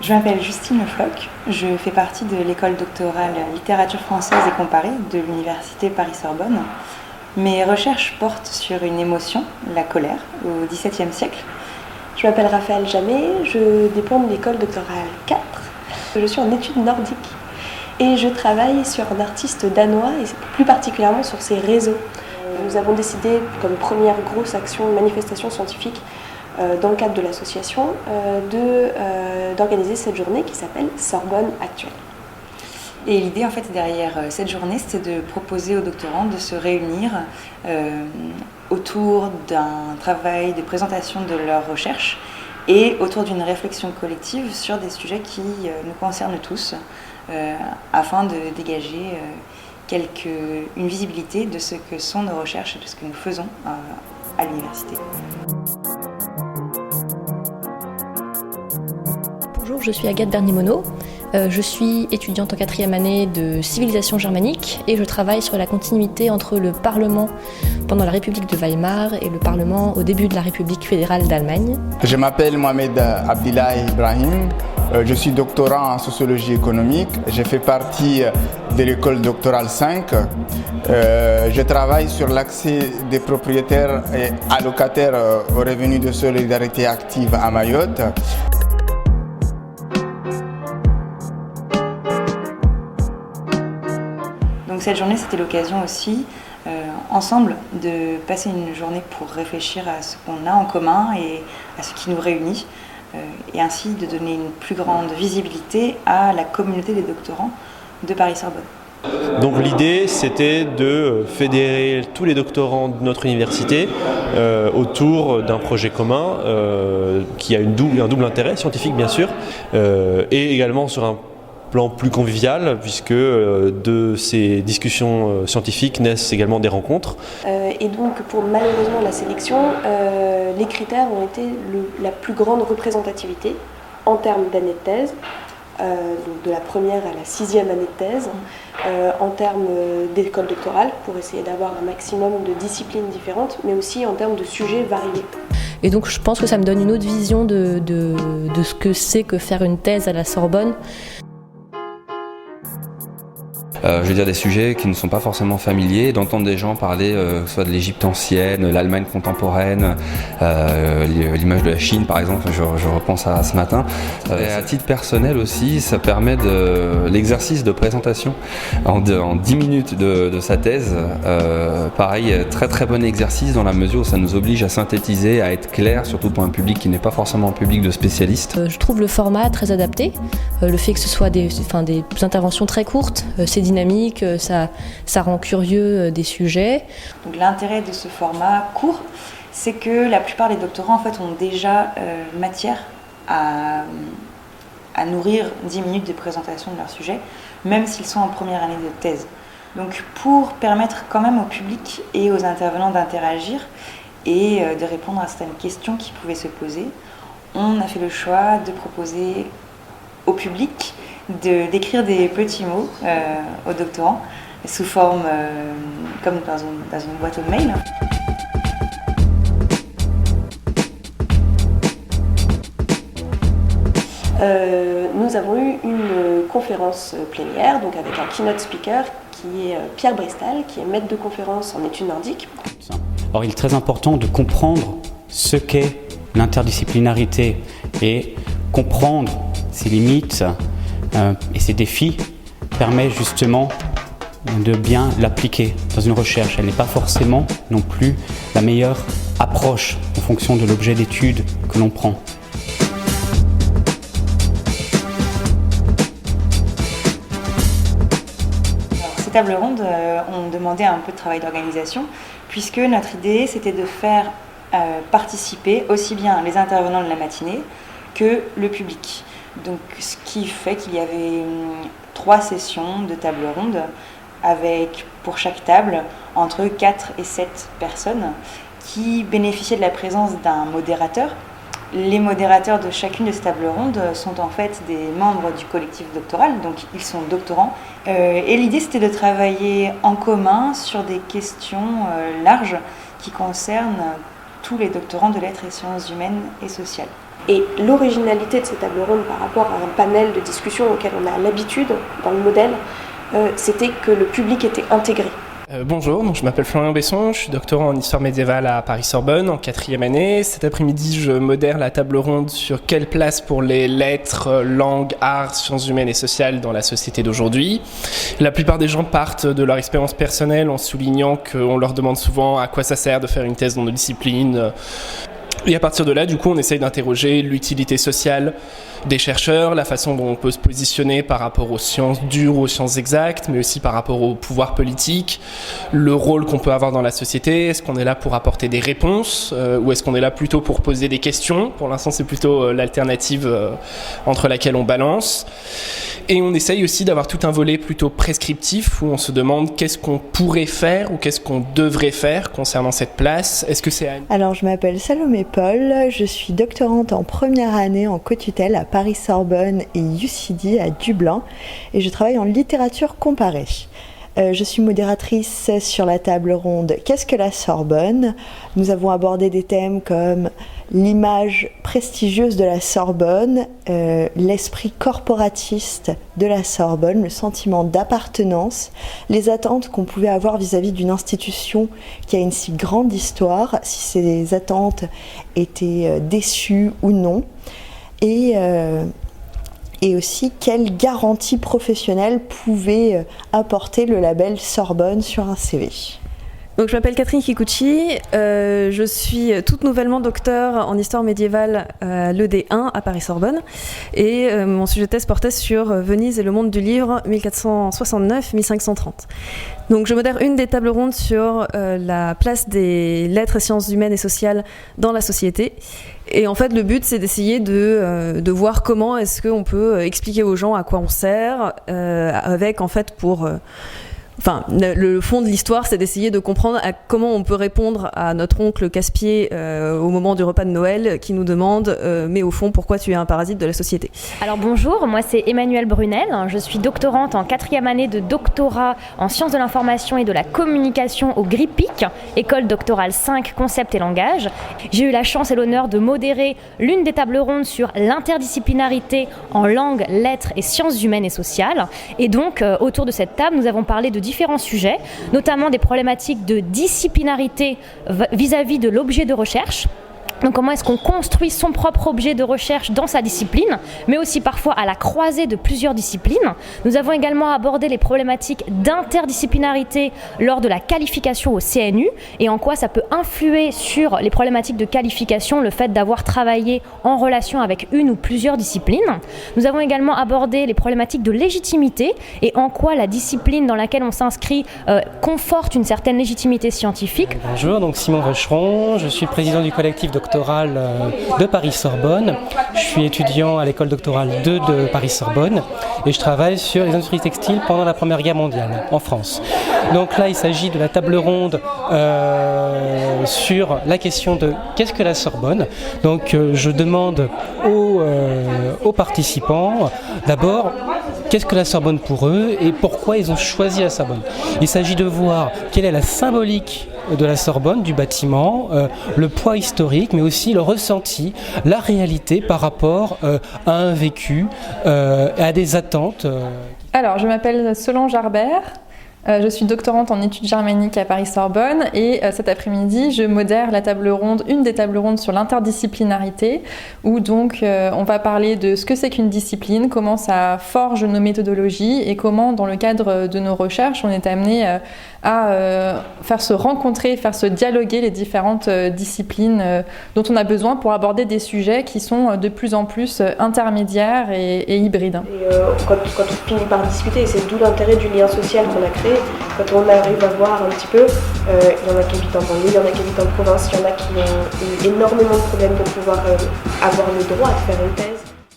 Je m'appelle Justine Le Floch, je fais partie de l'école doctorale littérature française et comparée de l'université Paris-Sorbonne. Mes recherches portent sur une émotion, la colère, au XVIIe siècle. Je m'appelle Raphaël Jamet, je diplôme de l'école doctorale 4. Je suis en études nordiques et je travaille sur un artiste danois et plus particulièrement sur ses réseaux. Nous avons décidé, comme première grosse action, manifestation scientifique, dans le cadre de l'association, d'organiser cette journée qui s'appelle Sorbonne Actuelle. Et l'idée en fait derrière cette journée, c'était de proposer aux doctorants de se réunir autour d'un travail de présentation de leurs recherches et autour d'une réflexion collective sur des sujets qui nous concernent tous, afin de dégager une visibilité de ce que sont nos recherches et de ce que nous faisons à l'université. Bonjour, je suis Agathe Bernier-Monod. Je suis étudiante en 4e année de civilisation germanique et je travaille sur la continuité entre le Parlement pendant la République de Weimar et le Parlement au début de la République fédérale d'Allemagne. Je m'appelle Mohamed Abdillahi Ibrahim. Je suis doctorant en sociologie économique. J'ai fait partie de l'école doctorale 5. Je travaille sur l'accès des propriétaires et allocataires aux revenus de solidarité active à Mayotte. Donc cette journée, c'était l'occasion aussi, ensemble, de passer une journée pour réfléchir à ce qu'on a en commun et à ce qui nous réunit, et ainsi de donner une plus grande visibilité à la communauté des doctorants de Paris-Sorbonne. Donc l'idée, c'était de fédérer tous les doctorants de notre université autour d'un projet commun qui a un double intérêt, scientifique bien sûr, et également sur un plan plus convivial, puisque de ces discussions scientifiques naissent également des rencontres. Et donc pour malheureusement la sélection, les critères ont été la plus grande représentativité en termes d'année de thèse, donc de la première à la 6e année de thèse, en termes d'école doctorale, pour essayer d'avoir un maximum de disciplines différentes, mais aussi en termes de sujets variés. Et donc je pense que ça me donne une autre vision de ce que c'est que faire une thèse à la Sorbonne. Je veux dire des sujets qui ne sont pas forcément familiers, d'entendre des gens parler soit de l'Égypte ancienne, l'Allemagne contemporaine, l'image de la Chine par exemple, je repense à ce matin. Et à titre personnel aussi, ça permet l'exercice de présentation en 10 minutes de sa thèse. Pareil, très très bon exercice dans la mesure où ça nous oblige à synthétiser, à être clair, surtout pour un public qui n'est pas forcément un public de spécialistes. Je trouve le format très adapté, le fait que ce soit des interventions très courtes, c'est dynamique, ça rend curieux des sujets. Donc l'intérêt de ce format court, c'est que la plupart des doctorants en fait, ont déjà matière à nourrir 10 minutes de présentation de leur sujet, même s'ils sont en première année de thèse. Donc pour permettre quand même au public et aux intervenants d'interagir et de répondre à certaines questions qui pouvaient se poser, on a fait le choix de proposer au public d'écrire des petits mots aux doctorants sous forme comme dans une boîte aux mails. Nous avons eu une conférence plénière, donc avec un keynote speaker qui est Pierre Brestal, qui est maître de conférence en études nordiques. Or, il est très important de comprendre ce qu'est l'interdisciplinarité et comprendre ses limites et ses défis permet justement de bien l'appliquer dans une recherche. Elle n'est pas forcément non plus la meilleure approche en fonction de l'objet d'étude que l'on prend. Ces tables rondes ont demandé un peu de travail d'organisation, puisque notre idée c'était de faire participer aussi bien les intervenants de la matinée que le public. Donc, ce qui fait qu'il y avait 3 sessions de table ronde avec pour chaque table entre 4 et 7 personnes qui bénéficiaient de la présence d'un modérateur. Les modérateurs de chacune de ces tables rondes sont en fait des membres du collectif doctoral, donc ils sont doctorants. Et l'idée c'était de travailler en commun sur des questions larges qui concernent tous les doctorants de lettres et sciences humaines et sociales. Et l'originalité de ces tables rondes par rapport à un panel de discussion auquel on a l'habitude dans le modèle, c'était que le public était intégré. Bonjour, donc je m'appelle Florian Besson, je suis doctorant en histoire médiévale à Paris-Sorbonne en 4e année. Cet après-midi, je modère la table ronde sur quelle place pour les lettres, langues, arts, sciences humaines et sociales dans la société d'aujourd'hui. La plupart des gens partent de leur expérience personnelle en soulignant qu'on leur demande souvent à quoi ça sert de faire une thèse dans nos disciplines. Et à partir de là, du coup, on essaye d'interroger l'utilité sociale des chercheurs, la façon dont on peut se positionner par rapport aux sciences dures, aux sciences exactes, mais aussi par rapport au pouvoir politique, le rôle qu'on peut avoir dans la société. Est-ce qu'on est là pour apporter des réponses ou est-ce qu'on est là plutôt pour poser des questions? Pour l'instant, c'est plutôt l'alternative entre laquelle on balance. Et on essaye aussi d'avoir tout un volet plutôt prescriptif où on se demande qu'est-ce qu'on pourrait faire ou qu'est-ce qu'on devrait faire concernant cette place. Est-ce que c'est Alors, je m'appelle Salomé Paul, je suis doctorante en première année en co-tutelle à Paris-Sorbonne et UCD à Dublin et je travaille en littérature comparée. Je suis modératrice sur la table ronde Qu'est-ce que la Sorbonne? Nous avons abordé des thèmes comme l'image prestigieuse de la Sorbonne, l'esprit corporatiste de la Sorbonne, le sentiment d'appartenance, les attentes qu'on pouvait avoir vis-à-vis d'une institution qui a une si grande histoire, si ces attentes étaient déçues ou non, et aussi quelle garantie professionnelle pouvait apporter le label Sorbonne sur un CV. Donc, je m'appelle Catherine Kikuchi, je suis toute nouvellement docteur en histoire médiévale à l'ED1 à Paris-Sorbonne et mon sujet de thèse portait sur Venise et le monde du livre 1469-1530. Donc je modère une des tables rondes sur la place des lettres et sciences humaines et sociales dans la société. Et en fait, le but, c'est d'essayer de voir comment est-ce qu'on peut expliquer aux gens à quoi on sert, avec en fait le fond de l'histoire, c'est d'essayer de comprendre comment on peut répondre à notre oncle casse-pied au moment du repas de Noël qui nous demande mais au fond, pourquoi tu es un parasite de la société? Alors bonjour, moi c'est Emmanuelle Brunel, je suis doctorante en 4e année de doctorat en sciences de l'information et de la communication au GRIPIC, école doctorale 5, concept et langage. J'ai eu la chance et l'honneur de modérer l'une des tables rondes sur l'interdisciplinarité en langue, lettres et sciences humaines et sociales. Et donc, autour de cette table, nous avons parlé de différents sujets, notamment des problématiques de disciplinarité vis-à-vis de l'objet de recherche. Donc comment est-ce qu'on construit son propre objet de recherche dans sa discipline, mais aussi parfois à la croisée de plusieurs disciplines. Nous avons également abordé les problématiques d'interdisciplinarité lors de la qualification au CNU et en quoi ça peut influer sur les problématiques de qualification, le fait d'avoir travaillé en relation avec une ou plusieurs disciplines. Nous avons également abordé les problématiques de légitimité et en quoi la discipline dans laquelle on s'inscrit conforte une certaine légitimité scientifique. Bonjour, donc Simon Vacheron, je suis président du collectif doctoral de Paris-Sorbonne. Je suis étudiant à l'école doctorale 2 de Paris-Sorbonne et je travaille sur les industries textiles pendant la Première Guerre mondiale en France. Donc là, il s'agit de la table ronde sur la question de qu'est-ce que la Sorbonne. Donc je demande aux participants d'abord qu'est-ce que la Sorbonne pour eux et pourquoi ils ont choisi la Sorbonne. Il s'agit de voir quelle est la symbolique de la Sorbonne, du bâtiment, le poids historique, mais aussi le ressenti, la réalité par rapport à un vécu, à des attentes. Alors, je m'appelle Solange Harbert. Je suis doctorante en études germaniques à Paris-Sorbonne et cet après-midi, je modère une des tables rondes sur l'interdisciplinarité où donc on va parler de ce que c'est qu'une discipline, comment ça forge nos méthodologies et comment dans le cadre de nos recherches on est amené à faire se rencontrer, faire se dialoguer les différentes disciplines dont on a besoin pour aborder des sujets qui sont de plus en plus intermédiaires et hybrides. Et quand on finit par discuter, et c'est d'où l'intérêt du lien social qu'on a créé, quand on arrive à voir un petit peu, il y en a qui habitent en banlieue, il y en a qui habitent en province, il y en a qui ont eu énormément de problèmes pour pouvoir avoir le droit de faire une thèse.